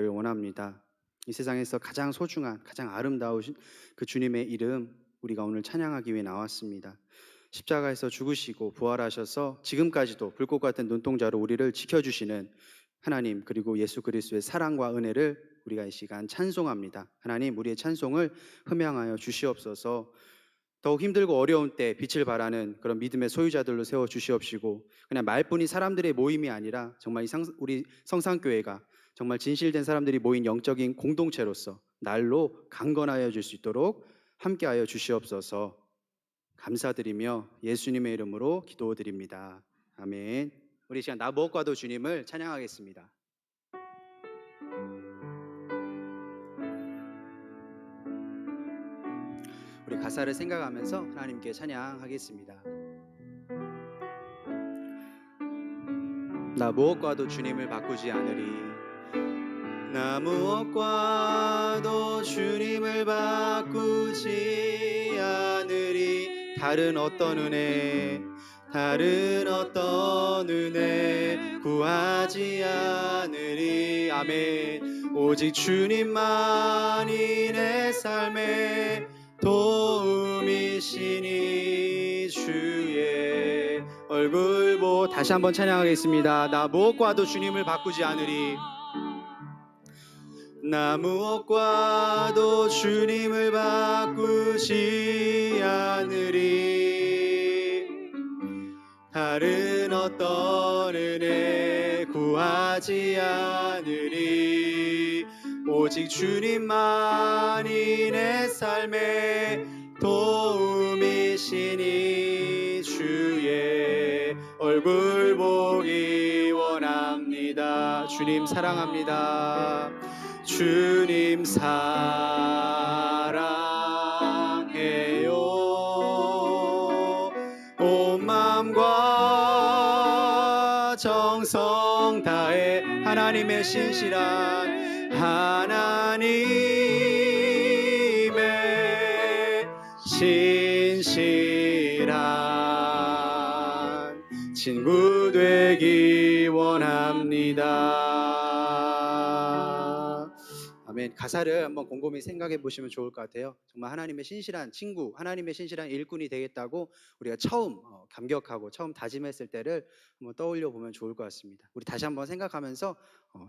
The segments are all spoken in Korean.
원합니다. 이 세상에서 가장 소중한, 가장 아름다우신 그 주님의 이름 우리가 오늘 찬양하기 위해 나왔습니다. 십자가에서 죽으시고 부활하셔서 지금까지도 불꽃 같은 눈동자로 우리를 지켜주시는 하나님, 그리고 예수 그리스도의 사랑과 은혜를 우리가 이 시간 찬송합니다. 하나님, 우리의 찬송을 흠양하여 주시옵소서. 더욱 힘들고 어려운 때 빛을 발하는 그런 믿음의 소유자들로 세워 주시옵시고, 그냥 말뿐이 사람들의 모임이 아니라 정말 우리 성산교회가 정말 진실된 사람들이 모인 영적인 공동체로서 날로 강건하여 줄 수 있도록 함께하여 주시옵소서. 감사드리며 예수님의 이름으로 기도드립니다. 아멘. 우리 이 시간 나 무엇과도 주님을 찬양하겠습니다. 우리 가사를 생각하면서 하나님께 찬양하겠습니다. 나 무엇과도 주님을 바꾸지 않으리. 나 무엇과도 주님을 바꾸지 않으리. 다른 어떤 은혜 구하지 않으리. 아멘. 오직 주님만이 내 삶의 도움이시니 주의 얼굴 보. 다시 한번 찬양하겠습니다. 나 무엇과도 주님을 바꾸지 않으리. 나 무엇과도 주님을 바꾸지 않으리. 다른 어떤 은혜 구하지 않으리. 오직 주님만이 내 삶의 도움이시니 주의 얼굴 보기 원합니다. 주님 사랑합니다. 주님 사랑해요. 온 마음과 정성 다해 하나님의 신실한 친구 되기 원합니다. 아멘. 가사를 한번 곰곰이 생각해 보시면 좋을 것 같아요. 정말 하나님의 신실한 친구, 하나님의 신실한 일꾼이 되겠다고 우리가 처음 감격하고 처음 다짐했을 때를 한번 떠올려 보면 좋을 것 같습니다. 우리 다시 한번 생각하면서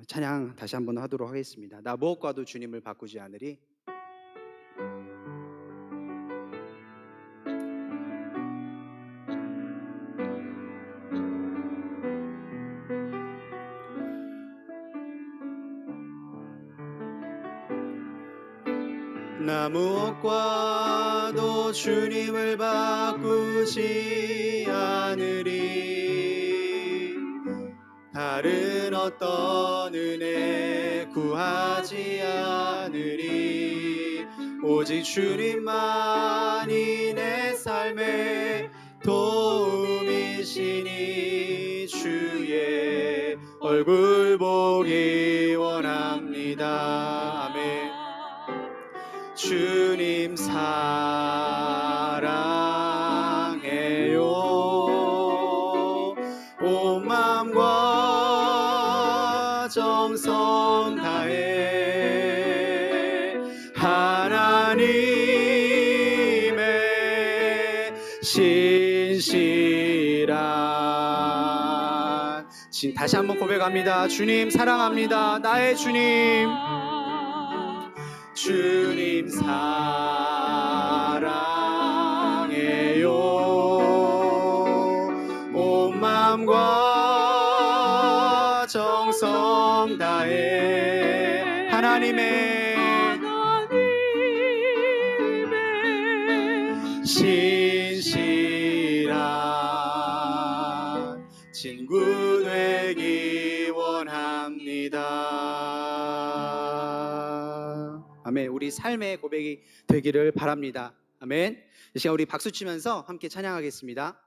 찬양 다시 한번 하도록 하겠습니다. 나 무엇과도 주님을 바꾸지 않으리. 나 무엇과도 주님을 바꾸지 않으리. 다른 어떤 은혜 구하지 않으리. 오직 주님만이 내 삶의 도움이시니 주의 얼굴 보기 원합니다. 아멘. 주님 사랑해요. 온 마음과 정성 다해 하나님의 신실한 다시 한번 고백합니다. 주님 사랑합니다. 나의 주님. 주님 사랑해요. 온 마음과 정성 다해 하나님의 신실한 친구 되기 원합니다. 아멘. 우리 삶의 고백이 되기를 바랍니다. 아멘. 이 시간 우리 박수 치면서 함께 찬양하겠습니다.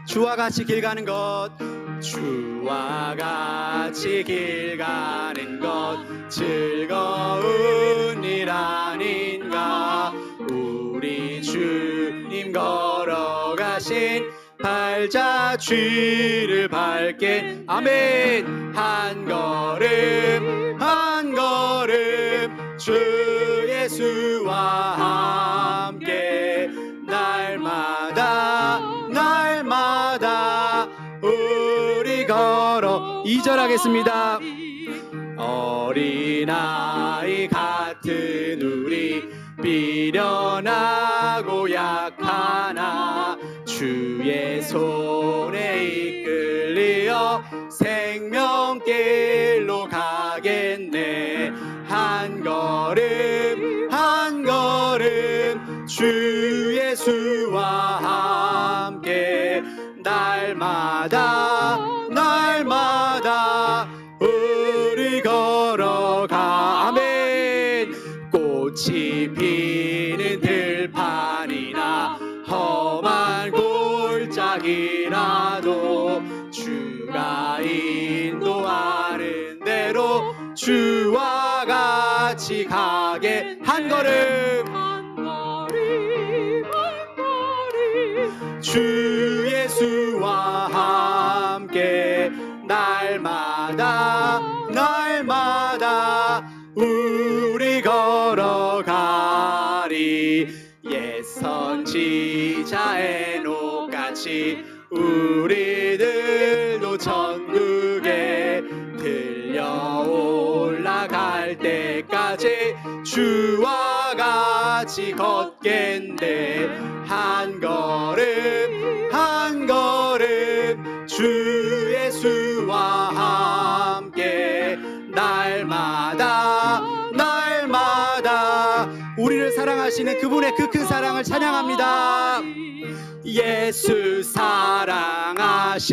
주와 같이 길 가는 것, 주와 같이 길 가는 것 즐거운 일 아닌가. 우리 주님 걸어가신 팔자 주를 밟게. 아멘. 한 걸음 한 걸음 주 예수와 함께 날마다 날마다 우리 걸어. 2절 하겠습니다. 어린아이 같은 우리 미련하고 약하나 주의 손에 이끌려 생명길로 가겠네. 한 걸음 한 걸음 주 예수와 함께 날마다 날마다 우리 걸어가. 아멘. 꽃이 피는 들판이나 험한 골짜기라도 주가 인도하는 대로 주와 같이 가게. 한 걸음 한 걸음 한 걸음 주 예수와 함께 날마다 날마다 우리 걸어가리. 옛 선지자 에녹같이 우리들도 천국에 들려 올라갈 때까지 주와 같이 걷겠네. 한 걸음 한 걸음 주 예수와 함께 날마다 날마다 우리를 사랑하시는 그분의 그 큰 사랑을 찬양합니다. 예수 사랑하심을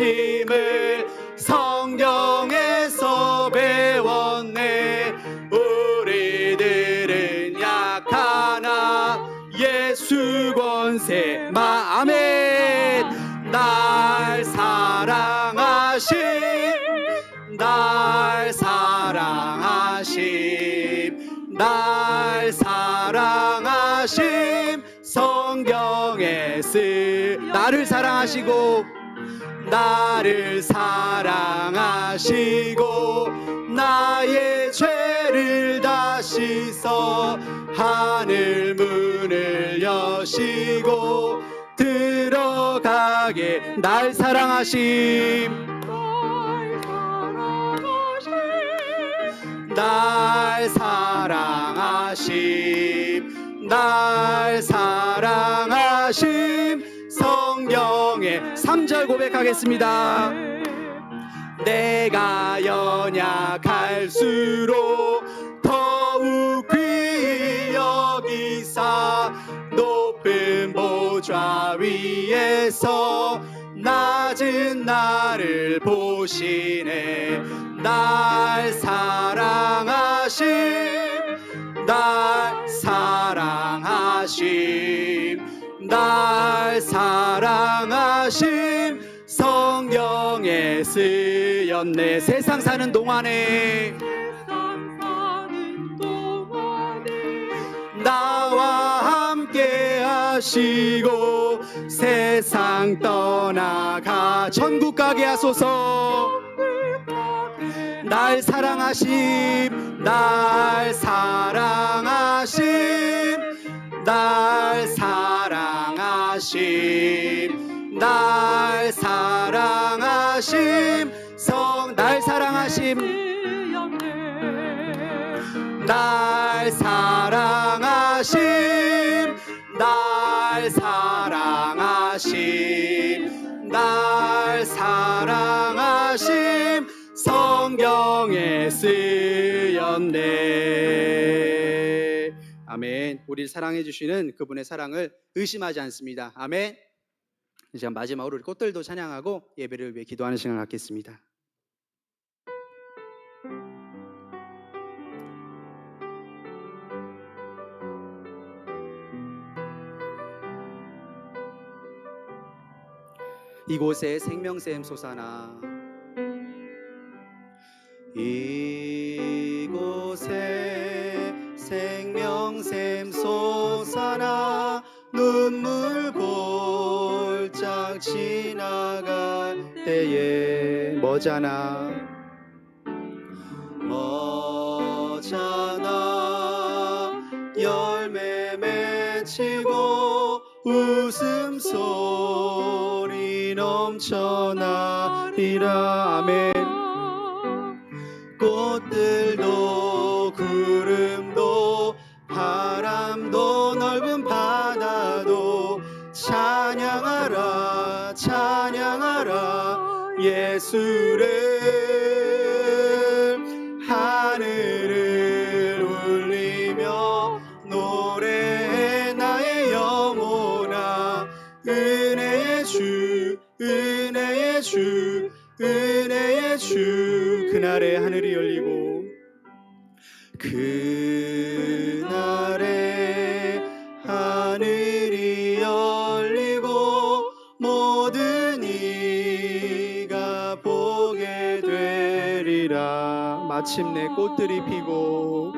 성경에서 배웠네. 우리들은 약하나 예수 권세. 아멘. 날 사랑하심 날 사랑하심 날 사랑하심 성경에 나를 사랑하시고 나를 사랑하시고 나의 죄를 다 씻어 하늘 문을 여시고 들어가게. 날 사랑하심 날 사랑하심 날 사랑하심 성경에 3절 고백하겠습니다. 내가 연약할수록 더욱 귀히 여기사 높은 보좌 위에서 낮은 나를 보시네. 날 사랑하심 날 사랑하심 날 사랑하심 성경에 쓰였네. 세상 사는 동안에 나와 함께 하시고 세상 떠나가 천국 가게 하소서. 날 사랑하심 날 사랑하심 날 사랑하심 날 사랑하심 날 사랑하심 날 사랑하심 날 사랑하심 날 사랑하심 성경에 쓰였네. 아멘. 우리를 사랑해 주시는 그분의 사랑을 의심하지 않습니다. 아멘. 이제 마지막으로 우리 꽃들도 찬양하고 예배를 위해 기도하는 시간을 갖겠습니다. 이곳에 생명샘 솟아나 이곳에 생명샘 솟아나 눈물 골짜기 막 지나갈 때에 머잖아 열매 맺히고 웃음소리 넘쳐나리라. 아멘. 꽃들도 구름도 바람도 넓은 바다도 찬양하라 찬양하라 예수를. 하늘을 울리며 노래해 나의 영혼아 은혜의 주 은혜의 주 은혜의 주. 그날에 하늘이 열리고 그날에 하늘이 열리고 모든 이가 보게 되리라. 마침내 꽃들이 피고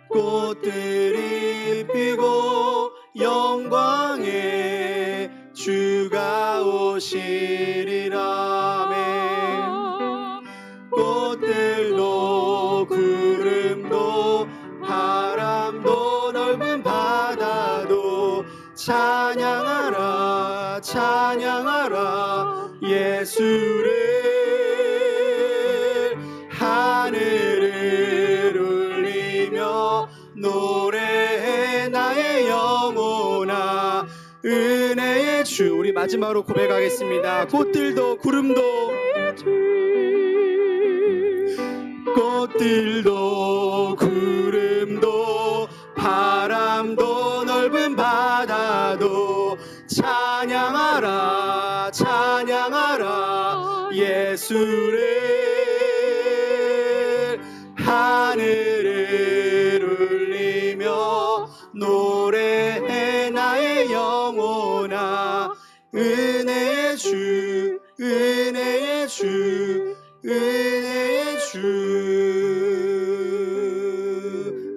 꽃들이 피고 영광의 주가 오시리라. 아멘. 꽃들도 구름도 바람도 넓은 바다도 찬양하라 찬양하라 예수를. 하늘을 울리며 노래해 나의 영혼아 은혜의 주. 우리 마지막으로 고백하겠습니다. 꽃들도 구름도 꽃들도 구름도 바람도 넓은 바다도 찬양하라 찬양하라 예수를. 하늘을 울리며 노래해 나의 영혼아 은혜의 주 은혜의 주 은혜의 주.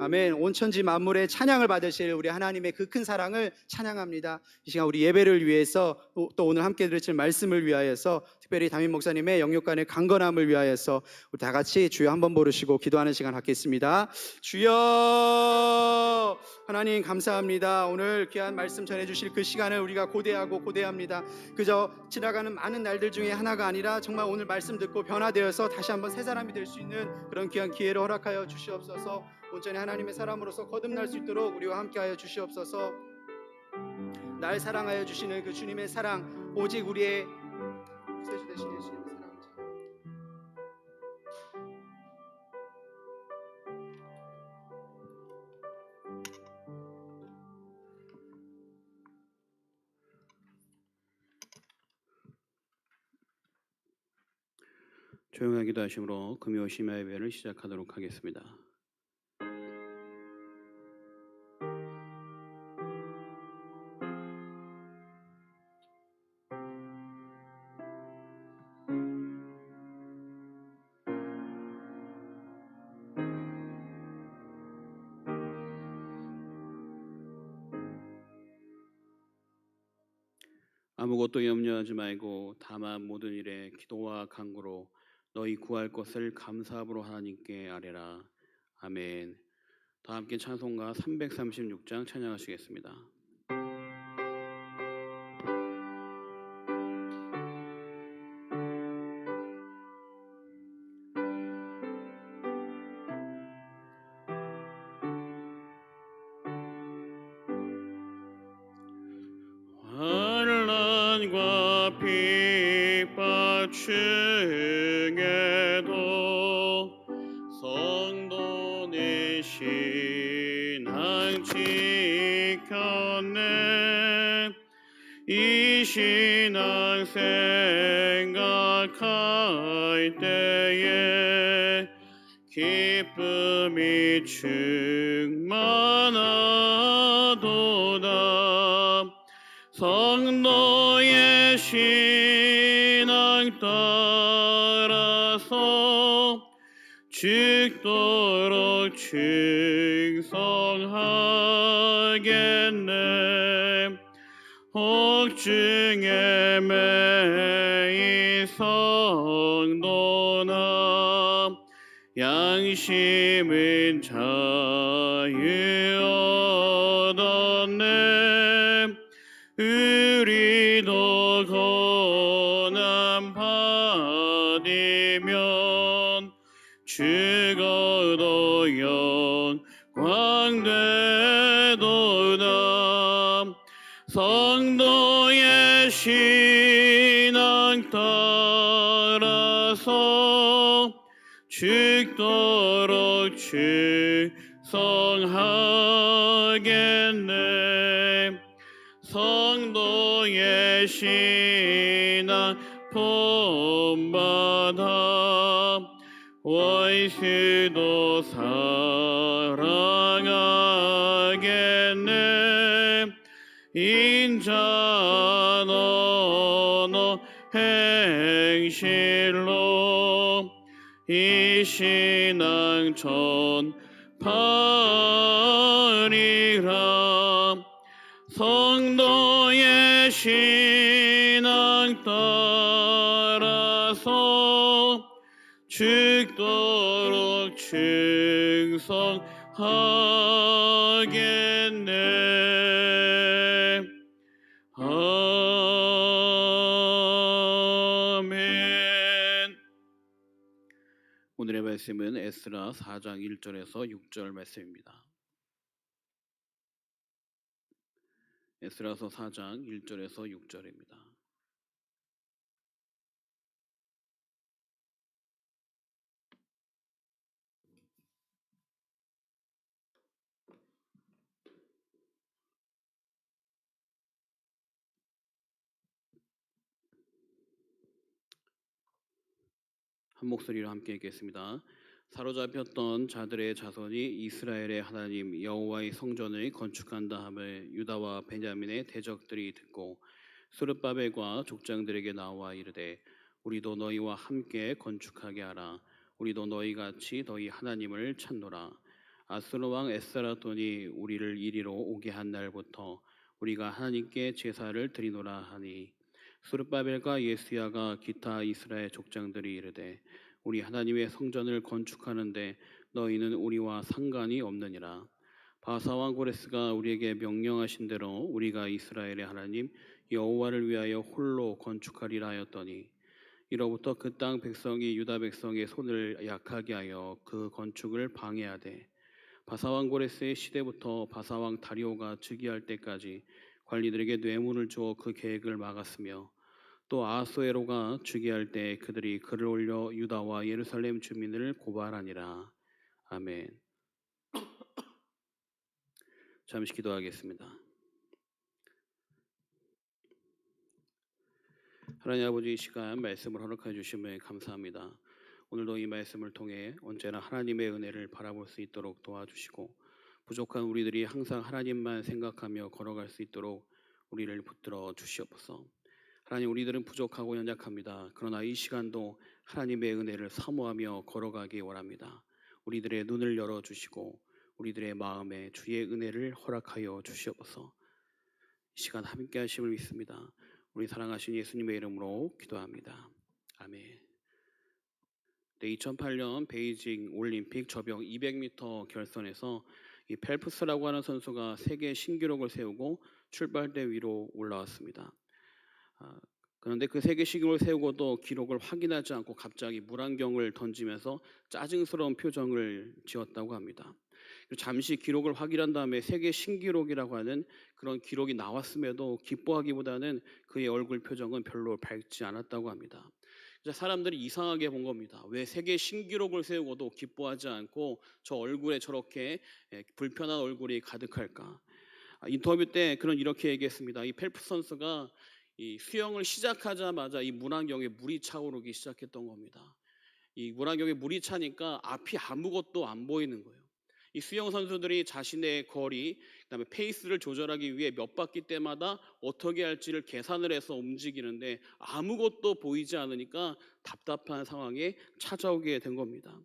아멘. 온천지 만물의 찬양을 받으실 우리 하나님의 그 큰 사랑을 찬양합니다. 이 시간 우리 예배를 위해서 또 오늘 함께 들으실 말씀을 위하여서 특별히 담임 목사님의 영육간의 강건함을 위하여서 우리 다 같이 주여 한번 부르시고 기도하는 시간 갖겠습니다. 주여. 하나님 감사합니다. 오늘 귀한 말씀 전해주실 그 시간을 우리가 고대하고 고대합니다. 그저 지나가는 많은 날들 중에 하나가 아니라 정말 오늘 말씀 듣고 변화되어서 다시 한번 새 사람이 될 수 있는 그런 귀한 기회를 허락하여 주시옵소서. 온전히 하나님의 사람으로서 거듭날 수 있도록 우리와 함께하여 주시옵소서. 날 사랑하여 주시는 그 주님의 사랑, 오직 우리의 구세주 되신 예수님의 사랑. 조용하게 기도하심으로 금요 심야 예배를 시작하도록 하겠습니다. 아무것도 염려하지 말고 다만 모든 일에 기도와 간구로 너희 구할 것을 감사함으로 하나님께 아뢰라. 아멘. 다 함께 찬송가 336장 찬양하시겠습니다. 환난과 핍박 중에도 성도의 신앙 지켰네. 이 신앙 생각할 때에 기쁨이 충만하도다. 성도의 신앙 따라서 죽도록 충성하겠네. 혹중에 매이 성도나 양심은 자유 얻었네. 우리도 고난 받으면 죽어도 영광 되도다. 성도의 신앙 따라서 죽도록 충성하겠네. 성도의 신앙 본받아 원수도 사랑하겠네. 인자 너너 행실로 이 신앙 전파리라. 성도의 신앙 따라서 죽도록 충성하겠네. 아멘. 오늘의 말씀은 에스라 4장 1절에서 6절 말씀입니다. 에스라서 4장 1절에서 6절입니다. 한 목소리로 함께 읽겠습니다. 사로잡혔던 자들의 자손이 이스라엘의 하나님 여호와의 성전을 건축한다 함을 유다와 베냐민의 대적들이 듣고 스룹바벨과 족장들에게 나와 이르되 우리도 너희와 함께 건축하게 하라. 우리도 너희같이 너희 하나님을 찾노라. 아스로 왕 에스라돈이 우리를 이리로 오게 한 날부터 우리가 하나님께 제사를 드리노라 하니 스룹바벨과 예수야가 기타 이스라엘 족장들이 이르되 우리 하나님의 성전을 건축하는데 너희는 우리와 상관이 없느니라. 바사왕 고레스가 우리에게 명령하신 대로 우리가 이스라엘의 하나님 여호와를 위하여 홀로 건축하리라 하였더니 이로부터 그 땅 백성이 유다 백성의 손을 약하게 하여 그 건축을 방해하되 바사왕 고레스의 시대부터 바사왕 다리오가 즉위할 때까지 관리들에게 뇌물을 주어 그 계획을 막았으며 또 아하수에로가 즉위할 때 그들이 글을 올려 유다와 예루살렘 주민을 고발하니라. 아멘. 잠시 기도하겠습니다. 하나님 아버지, 이 시간 말씀을 허락해 주심에 감사합니다. 오늘도 이 말씀을 통해 언제나 하나님의 은혜를 바라볼 수 있도록 도와주시고 부족한 우리들이 항상 하나님만 생각하며 걸어갈 수 있도록 우리를 붙들어 주시옵소서. 하나님, 우리들은 부족하고 연약합니다. 그러나 이 시간도 하나님의 은혜를 사모하며 걸어가기 원합니다. 우리들의 눈을 열어주시고 우리들의 마음에 주의 은혜를 허락하여 주시옵소서. 이 시간 함께 하심을 믿습니다. 우리 사랑하신 예수님의 이름으로 기도합니다. 아멘. 네, 2008년 베이징 올림픽 저병 200m 결선에서 이 펠프스라고 하는 선수가 세계 신기록을 세우고 출발대 위로 올라왔습니다. 그런데 그 세계 신기록을 세우고도 기록을 확인하지 않고 갑자기 물안경을 던지면서 짜증스러운 표정을 지었다고 합니다. 잠시 기록을 확인한 다음에 세계 신기록이라고 하는 그런 기록이 나왔음에도 기뻐하기보다는 그의 얼굴 표정은 별로 밝지 않았다고 합니다. 사람들이 이상하게 본 겁니다. 왜 세계 신기록을 세우고도 기뻐하지 않고 저 얼굴에 저렇게 불편한 얼굴이 가득할까? 인터뷰 때 그런 이렇게 얘기했습니다. 이 펠프스 선수가 이 수영을 시작하자마자 이 물안경에 물이 차오르기 시작했던 겁니다. 이 물안경에 물이 차니까 앞이 아무것도 안 보이는 거예요. 이 수영 선수들이 자신의 거리, 그다음에 페이스를 조절하기 위해 몇 바퀴 때마다 어떻게 할지를 계산을 해서 움직이는데 아무것도 보이지 않으니까 답답한 상황에 찾아오게 된 겁니다.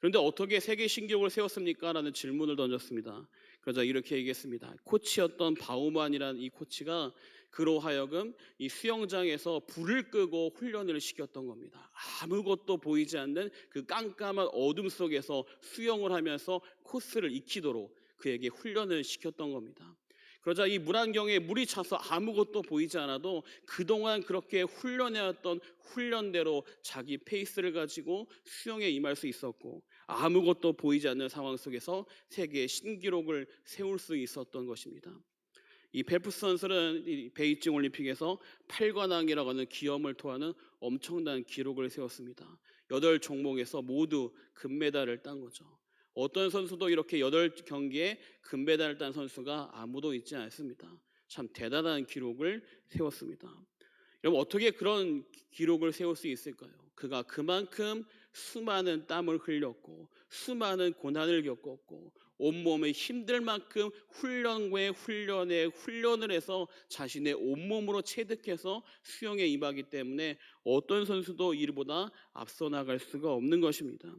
그런데 어떻게 세계 신기록을 세웠습니까? 라는 질문을 던졌습니다. 그러자 이렇게 얘기했습니다. 코치였던 바우만이라는 이 코치가 그로 하여금 이 수영장에서 불을 끄고 훈련을 시켰던 겁니다. 아무것도 보이지 않는 그 깜깜한 어둠 속에서 수영을 하면서 코스를 익히도록 그에게 훈련을 시켰던 겁니다. 그러자 이 물안경에 물이 차서 아무것도 보이지 않아도 그동안 그렇게 훈련해왔던 훈련대로 자기 페이스를 가지고 수영에 임할 수 있었고, 아무것도 보이지 않는 상황 속에서 세계 신기록을 세울 수 있었던 것입니다. 이 펠프스 선수는 이 베이징 올림픽에서 8관왕이라고 하는 기염을 토하는 엄청난 기록을 세웠습니다. 8종목에서 모두 금메달을 딴 거죠. 어떤 선수도 이렇게 8경기에 금메달을 딴 선수가 아무도 있지 않습니다. 참 대단한 기록을 세웠습니다. 여러분, 어떻게 그런 기록을 세울 수 있을까요? 그가 그만큼 수많은 땀을 흘렸고 수많은 고난을 겪었고 온몸에 힘들 만큼 훈련에 훈련을 해서 자신의 온몸으로 체득해서 수영에 임하기 때문에 어떤 선수도 이보다 앞서 나갈 수가 없는 것입니다.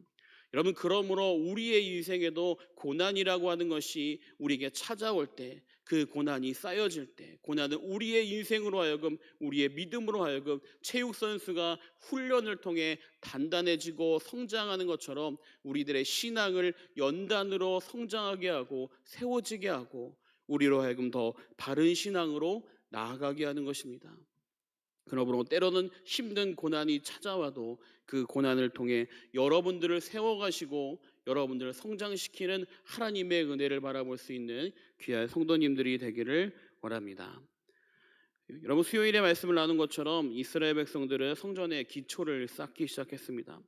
여러분, 그러므로 우리의 인생에도 고난이라고 하는 것이 우리에게 찾아올 때, 그 고난이 쌓여질 때, 고난은 우리의 인생으로 하여금, 우리의 믿음으로 하여금 체육 선수가 훈련을 통해 단단해지고 성장하는 것처럼 우리들의 신앙을 연단으로 성장하게 하고 세워지게 하고 우리로 하여금 더 바른 신앙으로 나아가게 하는 것입니다. 그러므로 때로는 힘든 고난이 찾아와도 그 고난을 통해 여러분들을 세워가시고 여러분들을 성장시키는 하나님의 은혜를 바라볼 수 있는 귀한 성도님들이 되기를 원합니다. 여러분, 수요일에 말씀을 나눈 것처럼 이스라엘 백성들은 성전의 기초를 쌓기 시작했습니다.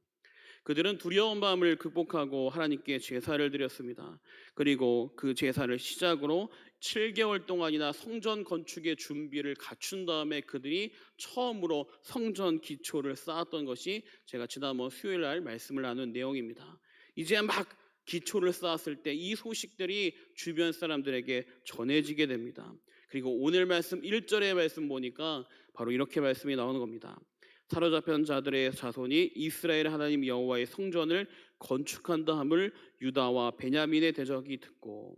그들은 두려운 마음을 극복하고 하나님께 제사를 드렸습니다. 그리고 그 제사를 시작으로 7개월 동안이나 성전 건축의 준비를 갖춘 다음에 그들이 처음으로 성전 기초를 쌓았던 것이 제가 지난번 수요일 날 말씀을 나눈 내용입니다. 이제 막 기초를 쌓았을 때 이 소식들이 주변 사람들에게 전해지게 됩니다. 그리고 오늘 말씀 1절의 말씀 보니까 바로 이렇게 말씀이 나오는 겁니다. 사로잡힌 자들의 자손이 이스라엘 하나님 여호와의 성전을 건축한다 함을 유다와 베냐민의 대적이 듣고,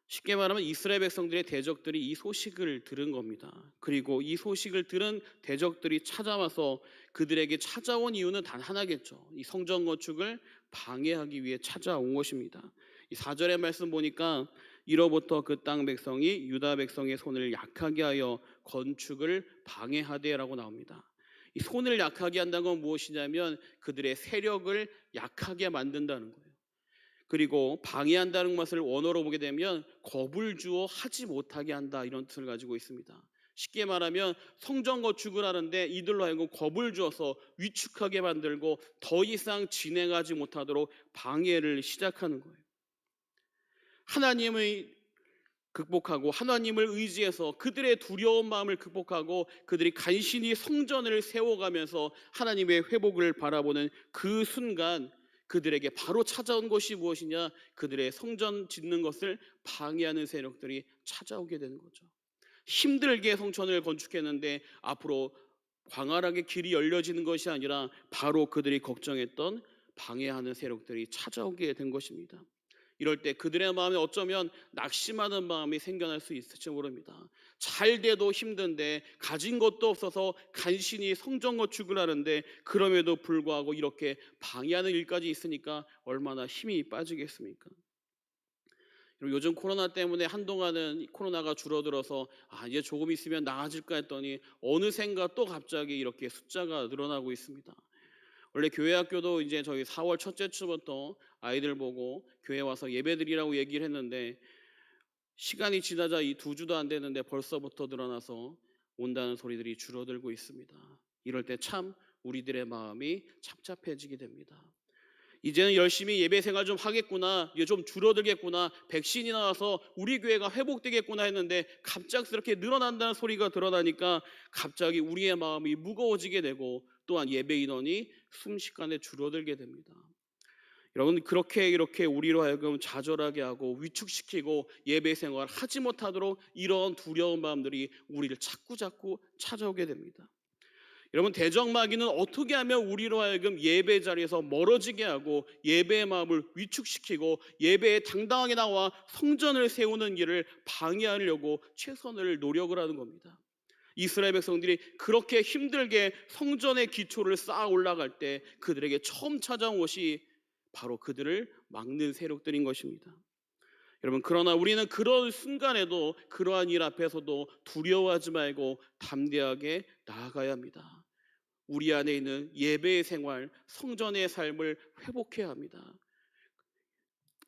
쉽게 말하면 이스라엘 백성들의 대적들이 이 소식을 들은 겁니다. 그리고 이 소식을 들은 대적들이 찾아와서 그들에게 찾아온 이유는 단 하나겠죠. 이 성전 건축을 방해하기 위해 찾아온 것입니다. 이 4절의 말씀 보니까 이로부터 그 땅 백성이 유다 백성의 손을 약하게 하여 건축을 방해하되라고 나옵니다. 이 손을 약하게 한다는 건 무엇이냐면 그들의 세력을 약하게 만든다는 거예요. 그리고 방해한다는 것을 원어로 보게 되면 겁을 주어 하지 못하게 한다, 이런 뜻을 가지고 있습니다. 쉽게 말하면 성전 건축을 하는데 이들로 하여금 겁을 주어서 위축하게 만들고 더 이상 진행하지 못하도록 방해를 시작하는 거예요. 하나님의 극복하고 하나님을 의지해서 그들의 두려운 마음을 극복하고 그들이 간신히 성전을 세워가면서 하나님의 회복을 바라보는 그 순간 그들에게 바로 찾아온 것이 무엇이냐? 그들의 성전 짓는 것을 방해하는 세력들이 찾아오게 되는 거죠. 힘들게 성전을 건축했는데 앞으로 광활하게 길이 열려지는 것이 아니라 바로 그들이 걱정했던 방해하는 세력들이 찾아오게 된 것입니다. 이럴 때 그들의 마음에 어쩌면 낙심하는 마음이 생겨날 수 있을지 모릅니다. 잘 돼도 힘든데 가진 것도 없어서 간신히 성전 건축을 하는데 그럼에도 불구하고 이렇게 방해하는 일까지 있으니까 얼마나 힘이 빠지겠습니까? 요즘 코로나 때문에 한동안은 코로나가 줄어들어서 이제 조금 있으면 나아질까 했더니 어느샌가 또 갑자기 이렇게 숫자가 늘어나고 있습니다. 원래 교회 학교도 이제 저희 4월 첫째 주부터 아이들 보고 교회 와서 예배드리라고 얘기를 했는데 시간이 지나자 이 2주도 안 됐는데 벌써부터 늘어나서 온다는 소리들이 줄어들고 있습니다. 이럴 때 참 우리들의 마음이 착잡해지게 됩니다. 이제는 열심히 예배 생활 좀 하겠구나, 이제 좀 줄어들겠구나, 백신이 나와서 우리 교회가 회복되겠구나 했는데 갑작스럽게 늘어난다는 소리가 드러나니까 갑자기 우리의 마음이 무거워지게 되고 또한 예배 인원이 순식간에 줄어들게 됩니다. 여러분, 그렇게 이렇게 우리로 하여금 좌절하게 하고 위축시키고 예배 생활 하지 못하도록 이런 두려운 마음들이 우리를 자꾸 찾아오게 됩니다. 여러분, 대적마귀는 어떻게 하면 우리로 하여금 예배 자리에서 멀어지게 하고 예배의 마음을 위축시키고 예배에 당당하게 나와 성전을 세우는 길을 방해하려고 최선을 노력을 하는 겁니다. 이스라엘 백성들이 그렇게 힘들게 성전의 기초를 쌓아 올라갈 때 그들에게 처음 찾아온 것이 바로 그들을 막는 세력들인 것입니다. 여러분, 그러나 우리는 그런 순간에도 그러한 일 앞에서도 두려워하지 말고 담대하게 나아가야 합니다. 우리 안에 있는 예배의 생활, 성전의 삶을 회복해야 합니다.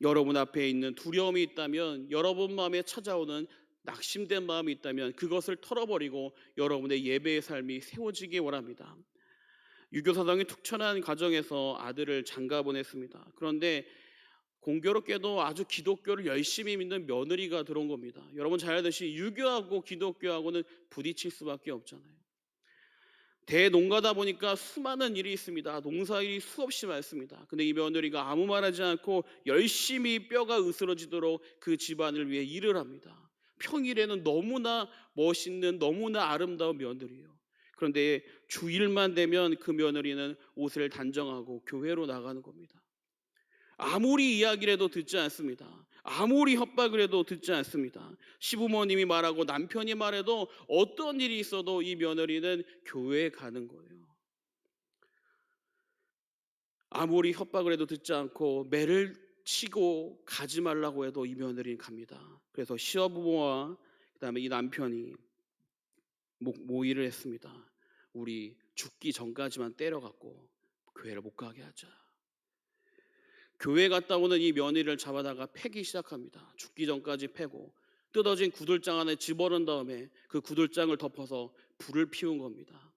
여러분 앞에 있는 두려움이 있다면, 여러분 마음에 찾아오는 낙심된 마음이 있다면 그것을 털어버리고 여러분의 예배의 삶이 세워지기 원합니다. 유교 사상이 특출난 가정에서 아들을 장가 보냈습니다. 그런데 공교롭게도 아주 기독교를 열심히 믿는 며느리가 들어온 겁니다. 여러분 잘 알듯이 유교하고 기독교하고는 부딪힐 수밖에 없잖아요. 대농가다 보니까 수많은 일이 있습니다. 농사일이 수없이 많습니다. 근데 이 며느리가 아무 말하지 않고 열심히 뼈가 으스러지도록 그 집안을 위해 일을 합니다. 평일에는 너무나 멋있는, 너무나 아름다운 며느리예요. 그런데 주일만 되면 그 며느리는 옷을 단정하고 교회로 나가는 겁니다. 아무리 이야기를 해도 듣지 않습니다. 아무리 협박을 해도 듣지 않습니다. 시부모님이 말하고 남편이 말해도 어떤 일이 있어도 이 며느리는 교회에 가는 거예요. 아무리 협박을 해도 듣지 않고 매를 치고 가지 말라고 해도 이 며느리는 갑니다. 그래서 시어부모와 그다음에 이 남편이 모의를 했습니다. 우리 죽기 전까지만 때려갖고 교회를 못 가게 하자. 교회 갔다 오는 이 며느리를 잡아다가 패기 시작합니다. 죽기 전까지 패고 뜯어진 구들장 안에 집어넣은 다음에 그 구들장을 덮어서 불을 피운 겁니다.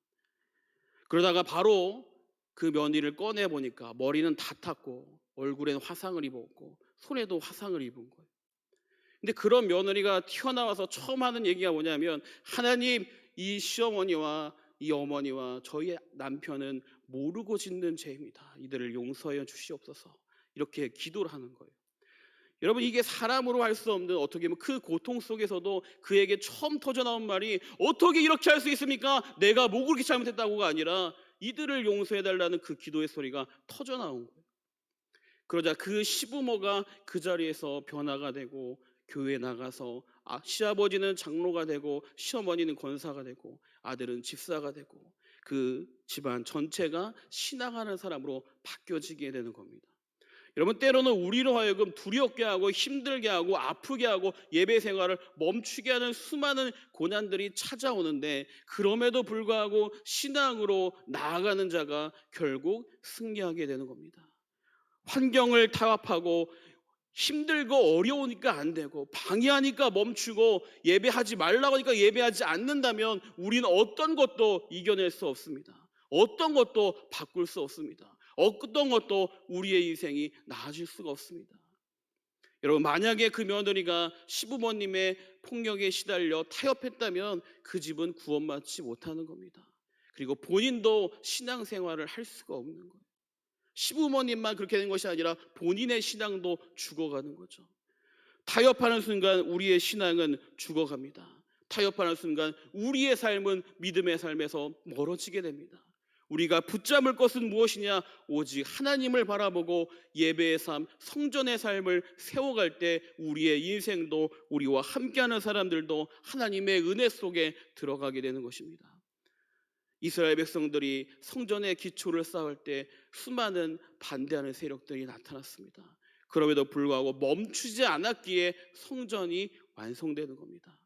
그러다가 바로 그 며느리를 꺼내 보니까 머리는 다 탔고 얼굴에는 화상을 입었고 손에도 화상을 입은 거예요. 근데 그런 며느리가 튀어나와서 처음 하는 얘기가 뭐냐면, 하나님, 이 시어머니와 이 어머니와 저희 남편은 모르고 짓는 죄입니다. 이들을 용서해 주시옵소서. 이렇게 기도를 하는 거예요. 여러분, 이게 사람으로 할 수 없는, 어떻게 보면 그 고통 속에서도 그에게 처음 터져나온 말이 어떻게 이렇게 할 수 있습니까? 내가 뭐 그렇게 잘못했다고가 아니라 이들을 용서해달라는 그 기도의 소리가 터져나온 거예요. 그러자 그 시부모가 그 자리에서 변화가 되고 교회에 나가서 시아버지는 장로가 되고 시어머니는 권사가 되고 아들은 집사가 되고 그 집안 전체가 신앙하는 사람으로 바뀌어지게 되는 겁니다. 여러분, 때로는 우리로 하여금 두렵게 하고 힘들게 하고 아프게 하고 예배 생활을 멈추게 하는 수많은 고난들이 찾아오는데, 그럼에도 불구하고 신앙으로 나아가는 자가 결국 승리하게 되는 겁니다. 환경을 타협하고 힘들고 어려우니까 안 되고 방해하니까 멈추고 예배하지 말라고 하니까 예배하지 않는다면 우리는 어떤 것도 이겨낼 수 없습니다. 어떤 것도 바꿀 수 없습니다. 어떤 것도 우리의 인생이 나아질 수가 없습니다. 여러분, 만약에 그 며느리가 시부모님의 폭력에 시달려 타협했다면 그 집은 구원받지 못하는 겁니다. 그리고 본인도 신앙생활을 할 수가 없는 거예요. 시부모님만 그렇게 된 것이 아니라 본인의 신앙도 죽어가는 거죠. 타협하는 순간 우리의 신앙은 죽어갑니다. 타협하는 순간 우리의 삶은 믿음의 삶에서 멀어지게 됩니다. 우리가 붙잡을 것은 무엇이냐? 오직 하나님을 바라보고 예배의 삶, 성전의 삶을 세워갈 때 우리의 인생도, 우리와 함께하는 사람들도 하나님의 은혜 속에 들어가게 되는 것입니다. 이스라엘 백성들이 성전의 기초를 쌓을 때 수많은 반대하는 세력들이 나타났습니다. 그럼에도 불구하고 멈추지 않았기에 성전이 완성되는 겁니다.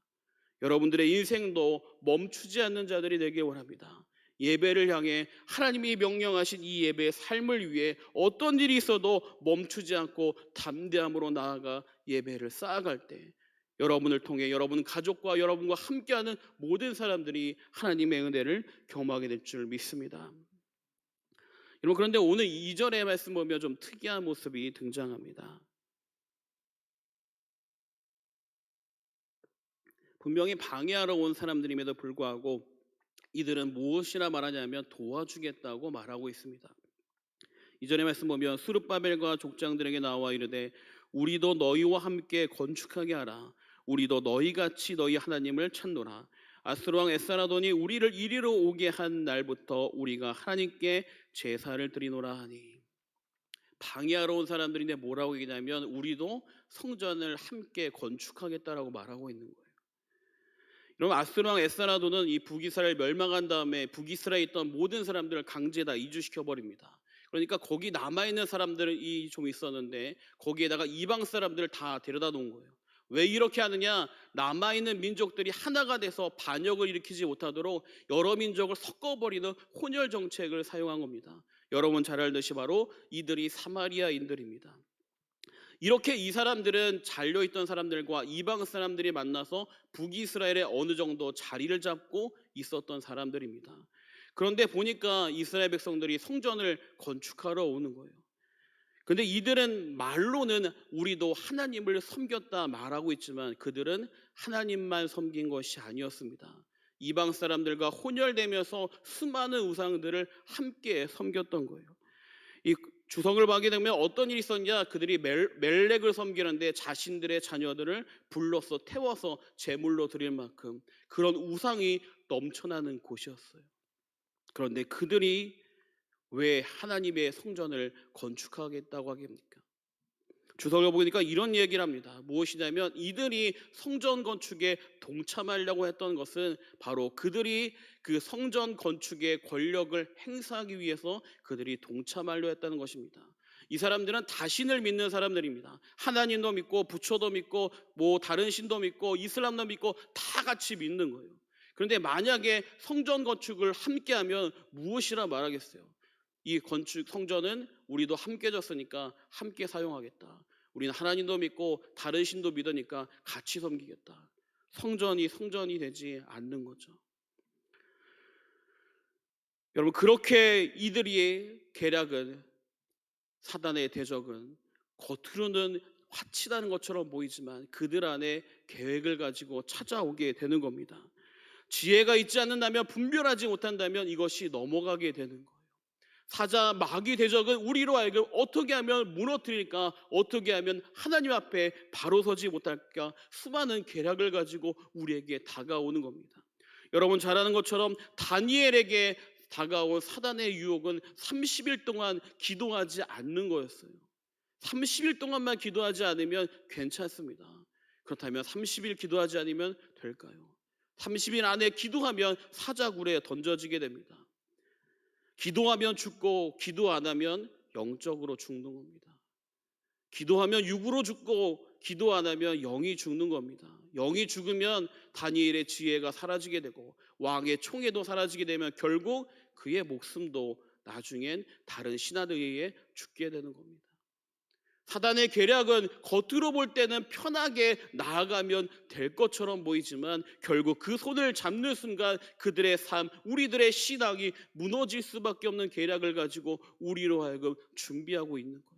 여러분들의 인생도 멈추지 않는 자들이 되길 원합니다. 예배를 향해 하나님이 명령하신 이 예배의 삶을 위해 어떤 일이 있어도 멈추지 않고 담대함으로 나아가 예배를 쌓아갈 때 여러분을 통해 여러분 가족과 여러분과 함께하는 모든 사람들이 하나님의 은혜를 경험하게 될 줄 믿습니다. 여러분, 그런데 오늘 2절의 말씀 보면 좀 특이한 모습이 등장합니다. 분명히 방해하러 온 사람들임에도 불구하고 이들은 무엇이라 말하냐면 도와주겠다고 말하고 있습니다. 2절의 말씀 보면 스룹바벨과 족장들에게 나와 이르되 우리도 너희와 함께 건축하게 하라. 우리도 너희같이 너희 하나님을 찾노라. 아스로 왕 에스라돈이 우리를 이리로 오게 한 날부터 우리가 하나님께 제사를 드리노라 하니. 방해하러 온 사람들인데 뭐라고 얘기냐면 우리도 성전을 함께 건축하겠다라고 말하고 있는 거예요. 여러분, 아스로 왕 에스라도는 이 북이스라엘 멸망한 다음에 북이스라엘에 있던 모든 사람들을 강제 다 이주시켜 버립니다. 그러니까 거기 남아 있는 사람들이 좀 있었는데 거기에다가 이방 사람들을 다 데려다 놓은 거예요. 왜 이렇게 하느냐? 남아 있는 민족들이 하나가 돼서 반역을 일으키지 못하도록 여러 민족을 섞어버리는 혼혈 정책을 사용한 겁니다. 여러분 잘 알듯이 바로 이들이 사마리아인들입니다. 이렇게 이 사람들은 잘려있던 사람들과 이방 사람들이 만나서 북이스라엘에 어느 정도 자리를 잡고 있었던 사람들입니다. 그런데 보니까 이스라엘 백성들이 성전을 건축하러 오는 거예요. 근데 이들은 말로는 우리도 하나님을 섬겼다 말하고 있지만 그들은 하나님만 섬긴 것이 아니었습니다. 이방 사람들과 혼혈되면서 수많은 우상들을 함께 섬겼던 거예요. 이 주석을 보게 되면 어떤 일이 있었냐? 그들이 멜렉을 섬기는데 자신들의 자녀들을 불러서 태워서 제물로 드릴 만큼 그런 우상이 넘쳐나는 곳이었어요. 그런데 그들이 왜 하나님의 성전을 건축하겠다고 하겠습니까? 주석을 보니까 이런 얘기를 합니다. 무엇이냐면 이들이 성전 건축에 동참하려고 했던 것은 바로 그들이 그 성전 건축의 권력을 행사하기 위해서 그들이 동참하려 했다는 것입니다. 이 사람들은 자신을 믿는 사람들입니다. 하나님도 믿고 부처도 믿고 뭐 다른 신도 믿고 이슬람도 믿고 다 같이 믿는 거예요. 그런데 만약에 성전 건축을 함께하면 무엇이라 말하겠어요? 이 건축 성전은 우리도 함께 졌으니까 함께 사용하겠다. 우리는 하나님도 믿고 다른 신도 믿으니까 같이 섬기겠다. 성전이 되지 않는 거죠. 여러분, 그렇게 이들의 계략은, 사단의 대적은 겉으로는 화친하는 것처럼 보이지만 그들 안에 계획을 가지고 찾아오게 되는 겁니다. 지혜가 있지 않는다면, 분별하지 못한다면 이것이 넘어가게 되는 거예요. 사자 마귀 대적은 우리로 하여금 어떻게 하면 무너뜨릴까, 어떻게 하면 하나님 앞에 바로 서지 못할까, 수많은 계략을 가지고 우리에게 다가오는 겁니다. 여러분 잘 아는 것처럼 다니엘에게 다가온 사단의 유혹은 30일 동안 기도하지 않는 거였어요. 30일 동안만 기도하지 않으면 괜찮습니다. 그렇다면 30일 기도하지 않으면 될까요? 30일 안에 기도하면 사자굴에 던져지게 됩니다. 기도하면 죽고 기도 안 하면 영적으로 죽는 겁니다. 기도하면 육으로 죽고 기도 안 하면 영이 죽는 겁니다. 영이 죽으면 다니엘의 지혜가 사라지게 되고 왕의 총애도 사라지게 되면 결국 그의 목숨도 나중엔 다른 신하들에 의해 죽게 되는 겁니다. 사단의 계략은 겉으로 볼 때는 편하게 나아가면 될 것처럼 보이지만 결국 그 손을 잡는 순간 그들의 삶, 우리들의 신앙이 무너질 수밖에 없는 계략을 가지고 우리로 하여금 준비하고 있는 거예요.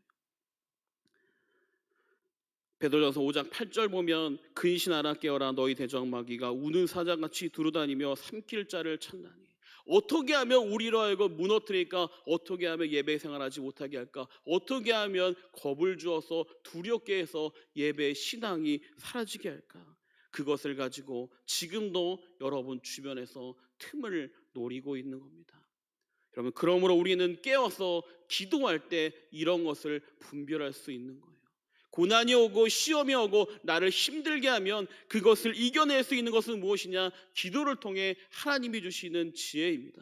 베드로전서 5장 8절 보면 근신하라 깨어라 너희 대적 마귀가 우는 사자같이 두루다니며 삼킬 자를 찾나니. 어떻게 하면 우리로 하여금 무너뜨릴까? 어떻게 하면 예배 생활하지 못하게 할까? 어떻게 하면 겁을 주어서 두렵게 해서 예배 신앙이 사라지게 할까? 그것을 가지고 지금도 여러분 주변에서 틈을 노리고 있는 겁니다. 여러분, 그러므로 우리는 깨어서 기도할 때 이런 것을 분별할 수 있는 거예요. 고난이 오고 시험이 오고 나를 힘들게 하면 그것을 이겨낼 수 있는 것은 무엇이냐? 기도를 통해 하나님이 주시는 지혜입니다.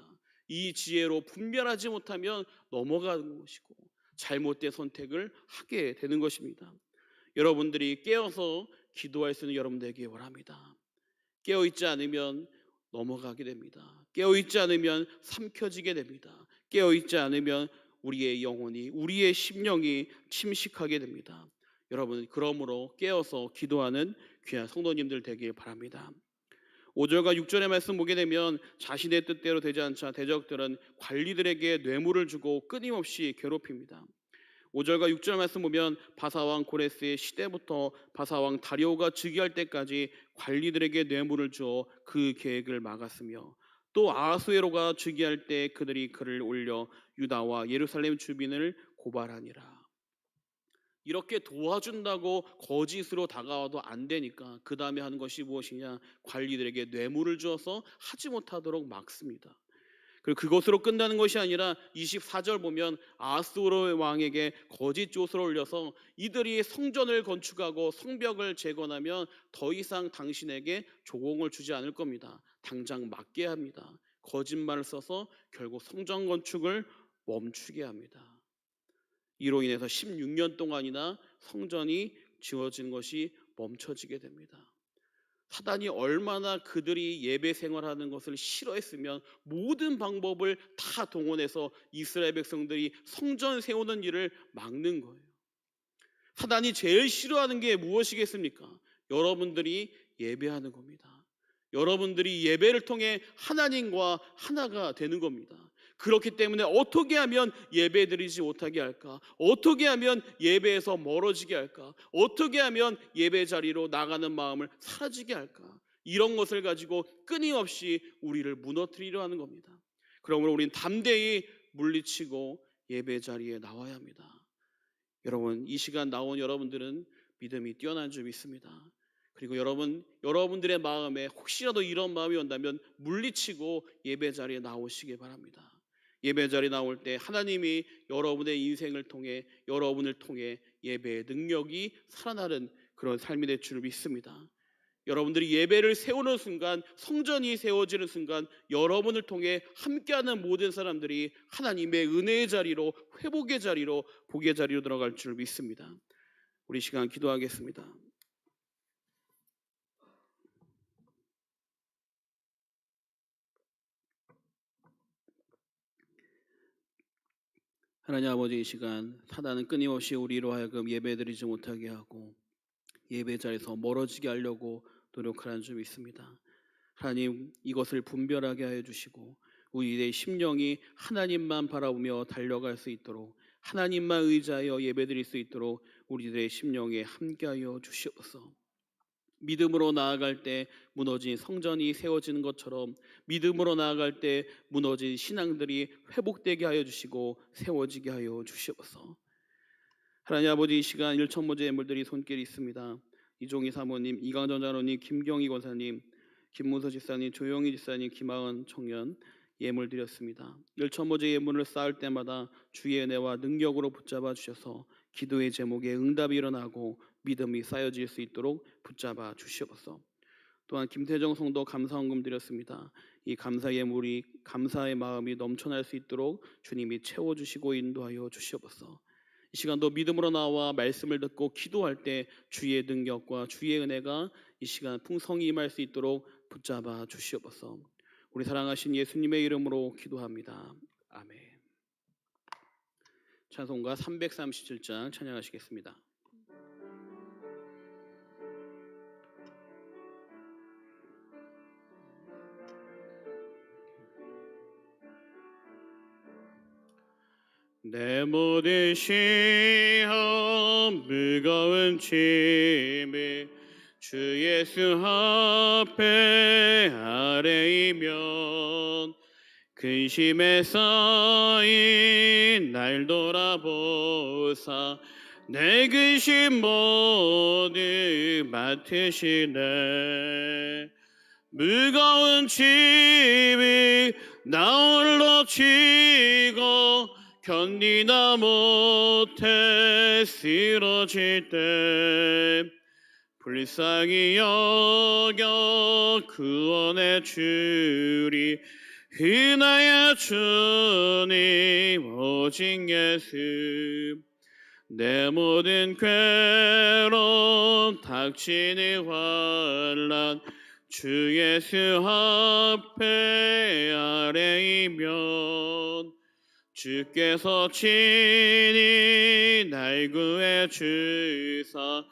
이 지혜로 분별하지 못하면 넘어가는 것이고 잘못된 선택을 하게 되는 것입니다. 여러분들이 깨어서 기도할 수 있는 여러분들에게 원합니다. 깨어있지 않으면 넘어가게 됩니다. 깨어있지 않으면 삼켜지게 됩니다. 깨어있지 않으면 우리의 영혼이, 우리의 심령이 침식하게 됩니다. 여러분, 그러므로 깨어서 기도하는 귀한 성도님들 되길 바랍니다. 5절과 6절의 말씀 보게 되면 자신의 뜻대로 되지 않자 대적들은 관리들에게 뇌물을 주고 끊임없이 괴롭힙니다. 5절과 6절 말씀 보면 바사왕 고레스의 시대부터 바사왕 다리오가 즉위할 때까지 관리들에게 뇌물을 주어 그 계획을 막았으며 또 아하수에로가 즉위할 때 그들이 글을 올려 유다와 예루살렘 주민을 고발하니라. 이렇게 도와준다고 거짓으로 다가와도 안 되니까 그 다음에 하는 것이 무엇이냐? 관리들에게 뇌물을 주어서 하지 못하도록 막습니다. 그리고 그것으로 끝나는 것이 아니라 24절 보면 아하스웨로 왕에게 거짓 조서를 올려서 이들이 성전을 건축하고 성벽을 재건하면 더 이상 당신에게 조공을 주지 않을 겁니다. 당장 막게 합니다. 거짓말을 써서 결국 성전 건축을 멈추게 합니다. 이로 인해서 16년 동안이나 성전이 지어진 것이 멈춰지게 됩니다. 사단이 얼마나 그들이 예배 생활하는 것을 싫어했으면 모든 방법을 다 동원해서 이스라엘 백성들이 성전 세우는 일을 막는 거예요. 사단이 제일 싫어하는 게 무엇이겠습니까? 여러분들이 예배하는 겁니다. 여러분들이 예배를 통해 하나님과 하나가 되는 겁니다. 그렇기 때문에 어떻게 하면 예배드리지 못하게 할까? 어떻게 하면 예배에서 멀어지게 할까? 어떻게 하면 예배 자리로 나가는 마음을 사라지게 할까? 이런 것을 가지고 끊임없이 우리를 무너뜨리려 하는 겁니다. 그러므로 우리는 담대히 물리치고 예배 자리에 나와야 합니다. 여러분, 이 시간 나온 여러분들은 믿음이 뛰어난 줄 믿습니다. 그리고 여러분들의 마음에 혹시라도 이런 마음이 온다면 물리치고 예배 자리에 나오시기 바랍니다. 예배 자리에 나올 때 하나님이 여러분의 인생을 통해 여러분을 통해 예배의 능력이 살아나는 그런 삶이 될 줄 믿습니다. 여러분들이 예배를 세우는 순간, 성전이 세워지는 순간 여러분을 통해 함께하는 모든 사람들이 하나님의 은혜의 자리로, 회복의 자리로, 복의 자리로 들어갈 줄 믿습니다. 우리 시간 기도하겠습니다. 하나님 아버지, 이 시간 사단은 끊임없이 우리로 하여금 예배드리지 못하게 하고 예배 자리에서 멀어지게 하려고 노력하는 줄 믿습니다. 하나님, 이것을 분별하게 하여 주시고 우리의 심령이 하나님만 바라보며 달려갈 수 있도록, 하나님만 의지하여 예배드릴 수 있도록 우리들의 심령에 함께하여 주시옵소서. 믿음으로 나아갈 때 무너진 성전이 세워지는 것처럼 믿음으로 나아갈 때 무너진 신앙들이 회복되게 하여 주시고 세워지게 하여 주시옵소서. 하나님 아버지, 이 시간 일천모제 예물들이 손길이 있습니다. 이종희 사모님, 이강전 장로님, 김경희 권사님, 김문서 집사님, 조영희 집사님, 김하은 청년 예물 드렸습니다. 일천모제 예물을 쌓을 때마다 주의 은혜와 능력으로 붙잡아 주셔서 기도의 제목에 응답이 일어나고 믿음이 쌓여질 수 있도록 붙잡아 주시옵소서. 또한 김태정 성도 감사헌금 드렸습니다. 이 감사 예물이 감사의 마음이 넘쳐날 수 있도록 주님이 채워주시고 인도하여 주시옵소서. 이 시간도 믿음으로 나와 말씀을 듣고 기도할 때 주의 능력과 주의 은혜가 이 시간 풍성히 임할 수 있도록 붙잡아 주시옵소서. 우리 사랑하신 예수님의 이름으로 기도합니다. 아멘. 찬송가 337장 찬양하시겠습니다. 내 모든 시험 무거운 짐을 주 예수 앞에 아뢰이면 근심에 쌓인 날 돌아보사 내 근심 모두 맡으시네. 무거운 짐을 나 홀로 지고 견디다 못해 쓰러질 때 불쌍히 여겨 구원해 주리 흔하여 주님 오직 예수. 내 모든 괴로움 닥치는 환난 주 예수 앞에 아뢰이면 주께서 친히 날 구해 주사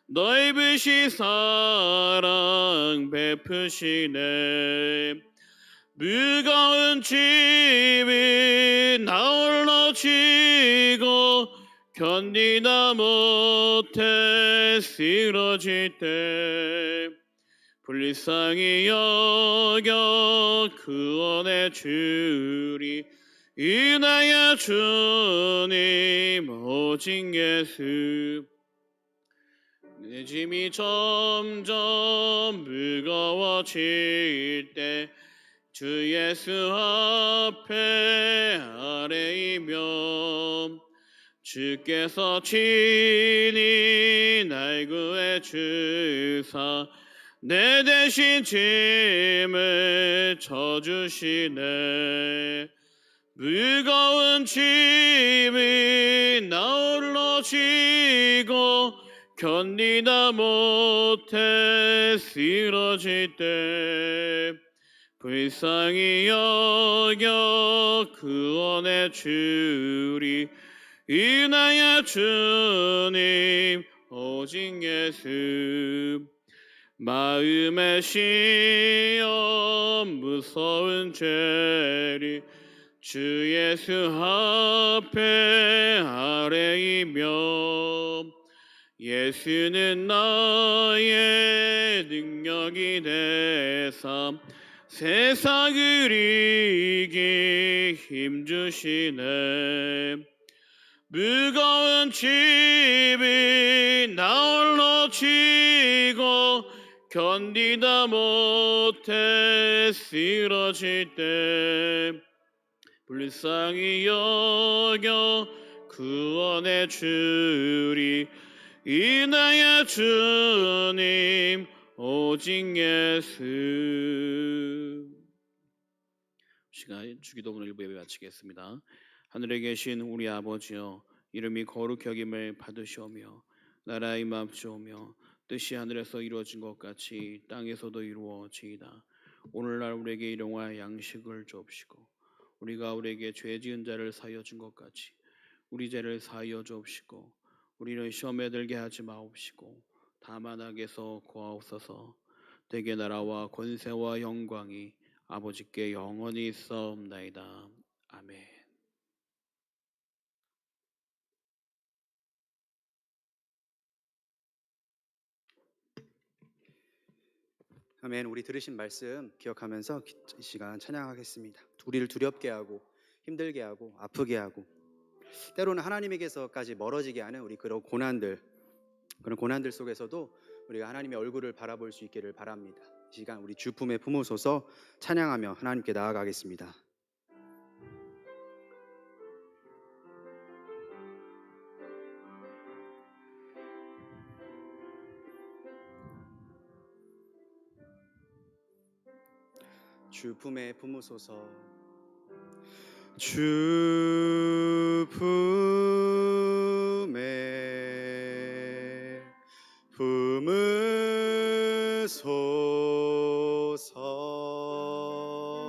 넓으신 사랑 베푸시네. 무거운 짐을 나 홀로 지고 견디다 못해 쓰러질 때 불쌍히 여겨 구원해 주리 이나야 주님 오직 예수. 내 짐이 점점 무거워질 때 주 예수 앞에 아뢰이며 주께서 친히 날 구해 주사 내 대신 짐을 져주시네. 무거운 짐이 나 홀로 지고 견디다 못해 쓰러질 때 불쌍히 여겨 구원해 주리. 이나야 주님 오직 예수. 마음의 시험 무서운 죄를 주 예수 앞에 아뢰이며 예수는 나의 능력이 되사 세상을 이기 힘주시네. 무거운 짐이 나 홀로 지고 견디다 못해 쓰러질 때 불쌍히 여겨 구원해 주리. 이나야 주님 오직 예수. 시간 주기도문 일부 예배 마치겠습니다. 하늘에 계신 우리 아버지여, 이름이 거룩히 여김을 받으시오며 나라의 임합시오며 뜻이 하늘에서 이루어진 것 같이 땅에서도 이루어지이다. 오늘날 우리에게 일용할 양식을 주옵시고 우리가 우리에게 죄 지은 자를 사하여 준 것 같이 우리 죄를 사하여 주옵시고 우리를 시험에 들게 하지 마옵시고 다만 악에서 구하옵소서. 대개 나라와 권세와 영광이 아버지께 영원히 있사옵나이다. 아멘. 아멘. 우리 들으신 말씀 기억하면서 이 시간 찬양하겠습니다. 우리를 두렵게 하고 힘들게 하고 아프게 하고 때로는 하나님에게서까지 멀어지게 하는 우리 그런 고난들 속에서도 우리가 하나님의 얼굴을 바라볼 수 있기를 바랍니다. 이 시간 우리 주 품에 품으소서 찬양하며 하나님께 나아가겠습니다. 주 품에 품으소서. 주 품에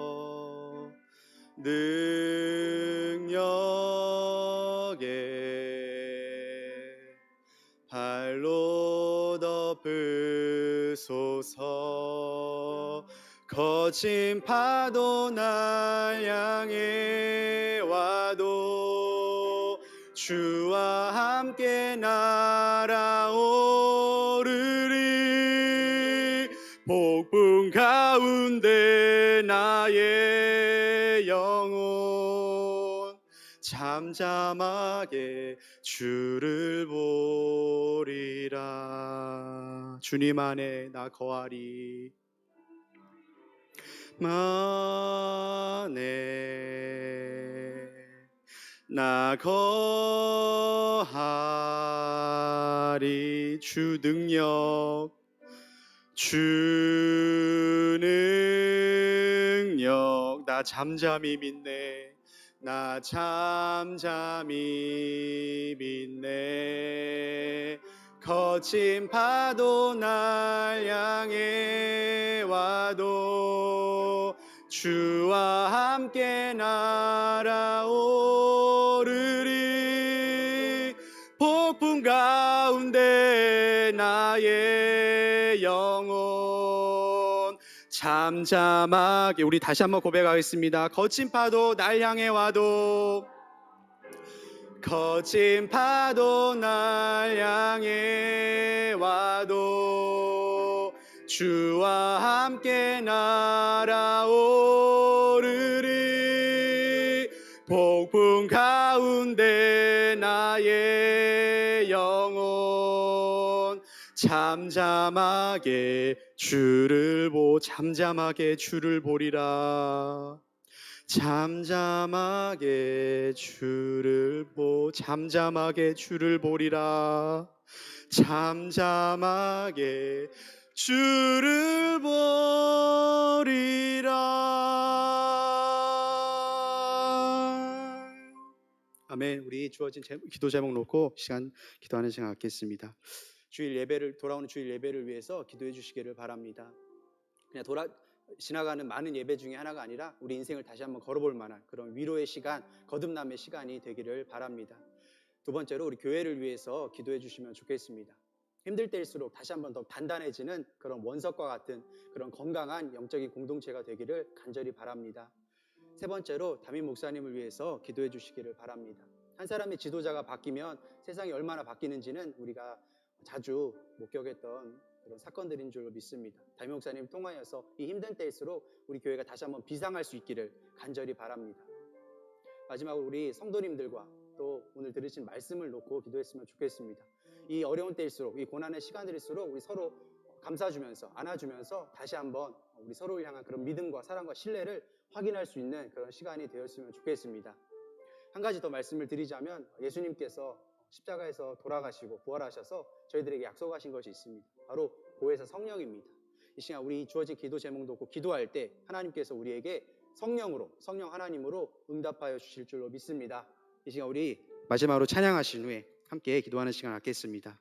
품으소서. 능력에 발로 덮으소서. 거친 파도 날 향해 와도 주와 함께 날아오르리. 폭풍 가운데 나의 영혼 잠잠하게 주를 보리라. 주님 안에 나 거하리. 만에 나 거하리. 주 능력 주 능력 나 잠잠히 믿네. 나 잠잠히 믿네. 거친 파도 날 향해 와도 주와 함께 날아오르리. 폭풍 가운데 나의 영혼 잠잠하게. 우리 다시 한번 고백하겠습니다. 거친 파도 날 향해 와도 거친 파도 날 향해 와도 주와 함께 날아오르리. 폭풍 가운데 나의 영혼 잠잠하게 주를 보리라. 잠잠하게 주를 보리라. 잠잠하게 주를 보리라. 아멘. 우리 주어진 기도 제목 놓고 기도하는 시간 갖겠습니다. 돌아오는 주일 예배를 위해서 기도해 주시기를 바랍니다. 그냥 지나가는 많은 예배 중에 하나가 아니라 우리 인생을 다시 한번 걸어볼 만한 그런 위로의 시간, 거듭남의 시간이 되기를 바랍니다. 두 번째로 우리 교회를 위해서 기도해 주시면 좋겠습니다. 힘들 때일수록 다시 한번 더 단단해지는 그런 원석과 같은 그런 건강한 영적인 공동체가 되기를 간절히 바랍니다. 세 번째로 담임 목사님을 위해서 기도해 주시기를 바랍니다. 한 사람의 지도자가 바뀌면 세상이 얼마나 바뀌는지는 우리가 자주 목격했던 그런 사건들인 줄로 믿습니다. 담임 목사님 통하여서 이 힘든 때일수록 우리 교회가 다시 한번 비상할 수 있기를 간절히 바랍니다. 마지막으로 우리 성도님들과 또 오늘 들으신 말씀을 놓고 기도했으면 좋겠습니다. 이 어려운 때일수록, 이 고난의 시간들일수록 우리 서로 감싸주면서 안아주면서 다시 한번 우리 서로를 향한 그런 믿음과 사랑과 신뢰를 확인할 수 있는 그런 시간이 되었으면 좋겠습니다. 한 가지 더 말씀을 드리자면 예수님께서 십자가에서 돌아가시고 부활하셔서 저희들에게 약속하신 것이 있습니다. 바로 보혜사 성령입니다. 이 시간 우리 주어진 기도 제목 놓고 기도할 때 하나님께서 우리에게 성령 하나님으로 응답하여 주실 줄로 믿습니다. 이 시간 우리 마지막으로 찬양하신 후에 함께 기도하는 시간 갖겠습니다.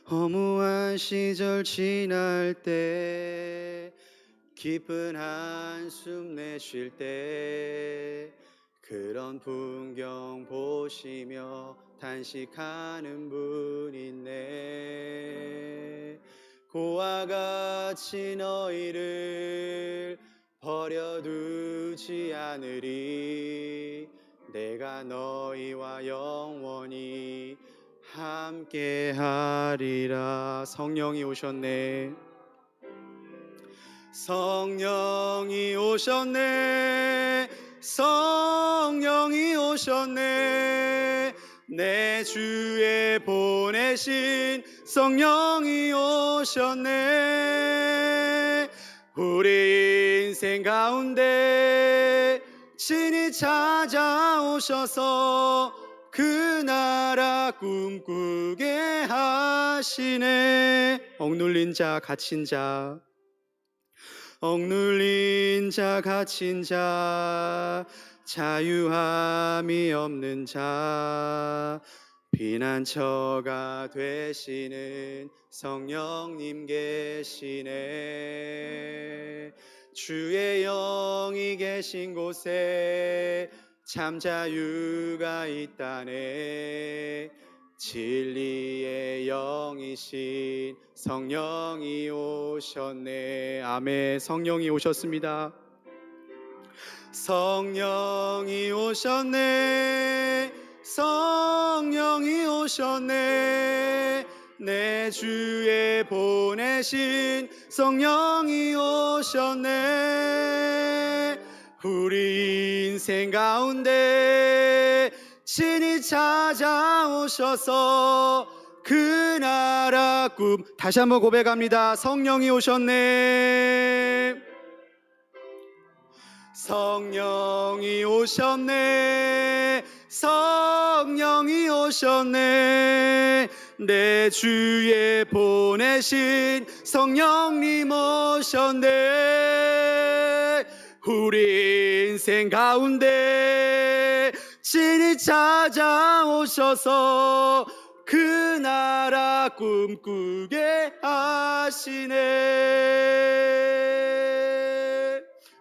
허무한 시절 지날 때 깊은 한숨 내쉴 때 그런 풍경 보시며 탄식하는 분 있네. 고와 같이 너희를 버려두지 않으리. 내가 너희와 영원히 함께하리라. 성령이 오셨네. 성령이 오셨네. 성령이 오셨네. 내 주에 보내신 성령이 오셨네. 우리 인생 가운데 친히 찾아오셔서 그 나라 꿈꾸게 하시네. 억눌린 자 갇힌 자 갇힌 자 자유함이 없는 자 피난처가 되시는 성령님 계시네. 주의 영이 계신 곳에 참 자유가 있다네. 진리의 영이신 성령이 오셨네. 아멘. 성령이 오셨습니다. 성령이 오셨네. 성령이 오셨네. 내 주에 보내신 성령이 오셨네. 우리 인생 가운데 친히 찾아오셔서 그 나라 꿈 다시 한번 고백합니다. 성령이 오셨네. 성령이 오셨네. 성령이 오셨네. 내 주에 보내신 성령님 오셨네. 우리 인생 가운데 친히 찾아오셔서 그 나라 꿈꾸게 하시네.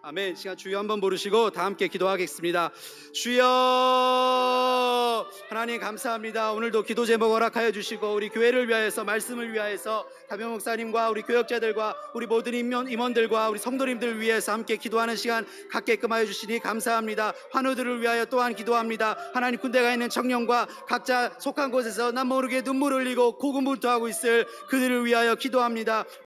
아멘. 시간 주여 한번 부르시고 다 함께 기도하겠습니다. 주여, 하나님 감사합니다. 오늘도 기도 제목 허락하여 주시고 우리 교회를 위하여서, 말씀을 위하여서 담임 목사님과 우리 교역자들과 우리 모든 임원들과 우리 성도님들을 위해서 함께 기도하는 시간 갖게끔 하여 주시니 감사합니다. 환우들을 위하여 또한 기도합니다. 하나님, 군대가 있는 청년과 각자 속한 곳에서 남 모르게 눈물 흘리고 고군분투하고 있을 그들을 위하여 기도합니다.